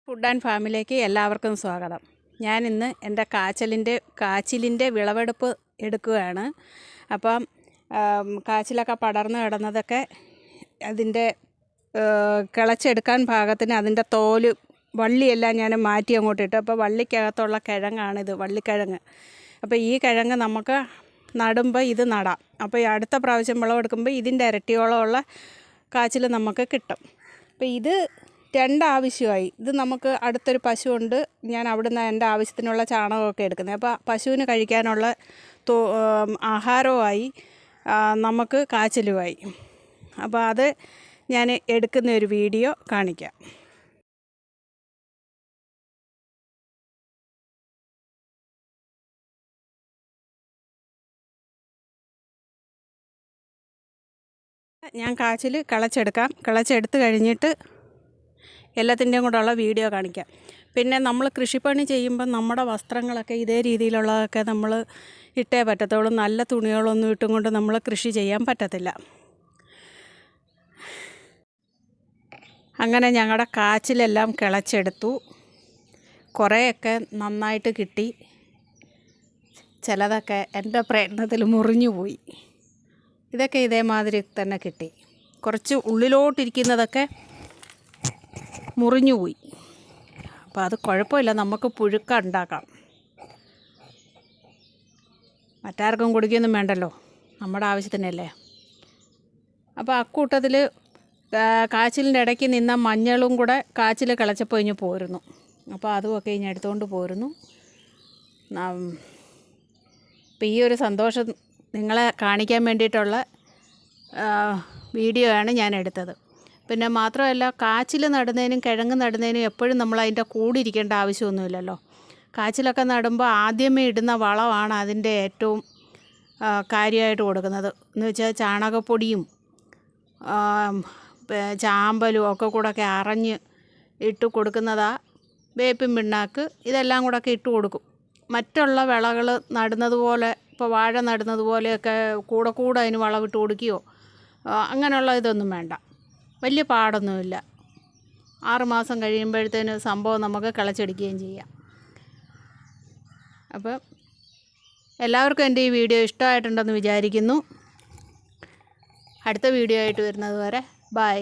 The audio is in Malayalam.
ഫുഡ് ആൻഡ് ഫാമിലേക്ക് എല്ലാവർക്കും സ്വാഗതം. ഞാൻ ഇന്ന് എൻ്റെ കാച്ചിലിൻ്റെ വിളവെടുപ്പ് എടുക്കുകയാണ്. അപ്പം കാച്ചിലൊക്കെ പടർന്നു കിടന്നതൊക്കെ അതിൻ്റെ കിളച്ചെടുക്കാൻ പാകത്തിന് അതിൻ്റെ തോല് വള്ളിയെല്ലാം ഞാൻ മാറ്റി അങ്ങോട്ട് ഇട്ടു. അപ്പോൾ വള്ളിക്കകത്തുള്ള കിഴങ്ങാണിത്, വള്ളിക്കിഴങ്ങ്. അപ്പോൾ ഈ കിഴങ്ങ് നമുക്ക് നടുമ്പോൾ ഇത് നടാം. അപ്പോൾ ഈ അടുത്ത പ്രാവശ്യം വിളവെടുക്കുമ്പോൾ ഇതിൻ്റെ ഇരട്ടിയോളമുള്ള കാച്ചിൽ നമുക്ക് കിട്ടും. അപ്പോൾ ഇത് രണ്ടാവശ്യമായി. ഇത് നമുക്ക് അടുത്തൊരു പശുവുണ്ട്, ഞാൻ അവിടുന്ന് എൻ്റെ ആവശ്യത്തിനുള്ള ചാണകമൊക്കെ എടുക്കുന്നത്. അപ്പോൾ പശുവിന് കഴിക്കാനുള്ള ആഹാരവുമായി നമുക്ക് കാച്ചിലുമായി. അപ്പോൾ അത് ഞാൻ എടുക്കുന്ന ഒരു വീഡിയോ കാണിക്കാം. ഞാൻ കാച്ചിൽ കിളച്ചെടുത്ത് കഴിഞ്ഞിട്ട് എല്ലാത്തിൻ്റെയും കൂടെയുള്ള വീഡിയോ കാണിക്കാം. പിന്നെ നമ്മൾ കൃഷിപ്പണി ചെയ്യുമ്പോൾ നമ്മുടെ വസ്ത്രങ്ങളൊക്കെ ഇതേ രീതിയിലുള്ളതൊക്കെ നമ്മൾ ഇട്ടേ പറ്റത്തുള്ളൂ. നല്ല തുണികളൊന്നും ഇട്ടും കൊണ്ട് നമ്മൾ കൃഷി ചെയ്യാൻ പറ്റത്തില്ല. അങ്ങനെ ഞങ്ങളുടെ കാച്ചിലെല്ലാം കിളച്ചെടുത്തു. കുറേയൊക്കെ നന്നായിട്ട് കിട്ടി, ചിലതൊക്കെ എൻ്റെ പ്രയത്നത്തിൽ മുറിഞ്ഞു പോയി. ഇതൊക്കെ ഇതേമാതിരി തന്നെ കിട്ടി. കുറച്ച് ഉള്ളിലോട്ടിരിക്കുന്നതൊക്കെ മുറിഞ്ഞു പോയി. അപ്പോൾ അത് കുഴപ്പമില്ല, നമുക്ക് പുഴുക്ക ഉണ്ടാക്കാം. മറ്റാർക്കും കുടിക്കൊന്നും വേണ്ടല്ലോ, നമ്മുടെ ആവശ്യത്തിനല്ലേ. അപ്പോൾ അക്കൂട്ടത്തിൽ കാച്ചിലിൻ്റെ ഇടയ്ക്ക് നിന്ന മഞ്ഞളും കൂടെ കാച്ചിൽ കിളച്ചപ്പോൾ ഇഞ്ഞ് പോരുന്നു. അപ്പോൾ അതുമൊക്കെ ഇനി എടുത്തുകൊണ്ട് പോരുന്നു. അപ്പോൾ ഈ ഒരു സന്തോഷം നിങ്ങളെ കാണിക്കാൻ വേണ്ടിയിട്ടുള്ള വീഡിയോ ആണ് ഞാൻ എടുത്തത്. പിന്നെ മാത്രമല്ല, കാച്ചിൽ നടുന്നതിനും കിഴങ്ങ് നടുന്നതിനും എപ്പോഴും നമ്മൾ അതിൻ്റെ കൂടെ ഇരിക്കേണ്ട ആവശ്യമൊന്നുമില്ലല്ലോ. കാച്ചിലൊക്കെ നടുമ്പോൾ ആദ്യമേ ഇടുന്ന വളമാണ് അതിൻ്റെ ഏറ്റവും കാര്യമായിട്ട് കൊടുക്കുന്നത്. എന്ന് വെച്ചാൽ ചാണകപ്പൊടിയും ചാമ്പലും ഒക്കെ കൂടെയൊക്കെ അറഞ്ഞ് ഇട്ട് കൊടുക്കുന്നതാണ്. വേപ്പിൻ പിണ്ണാക്ക് ഇതെല്ലാം കൂടെയൊക്കെ ഇട്ട് കൊടുക്കും. മറ്റുള്ള വിളകൾ നടുന്നത് പോലെ, ഇപ്പോൾ വാഴ നടുന്നത് പോലെയൊക്കെ കൂടെ അതിന് വളമിട്ട് കൊടുക്കുകയോ അങ്ങനെയുള്ള ഇതൊന്നും വേണ്ട. വലിയ പാടൊന്നുമില്ല. 6 മാസം കഴിയുമ്പോഴത്തേന് സംഭവം നമുക്ക് കിളച്ചെടുക്കുകയും ചെയ്യാം. അപ്പം എല്ലാവർക്കും എൻ്റെ ഈ വീഡിയോ ഇഷ്ടമായിട്ടുണ്ടെന്ന് വിചാരിക്കുന്നു. അടുത്ത വീഡിയോ ആയിട്ട് വരുന്നത് വരെ ബൈ.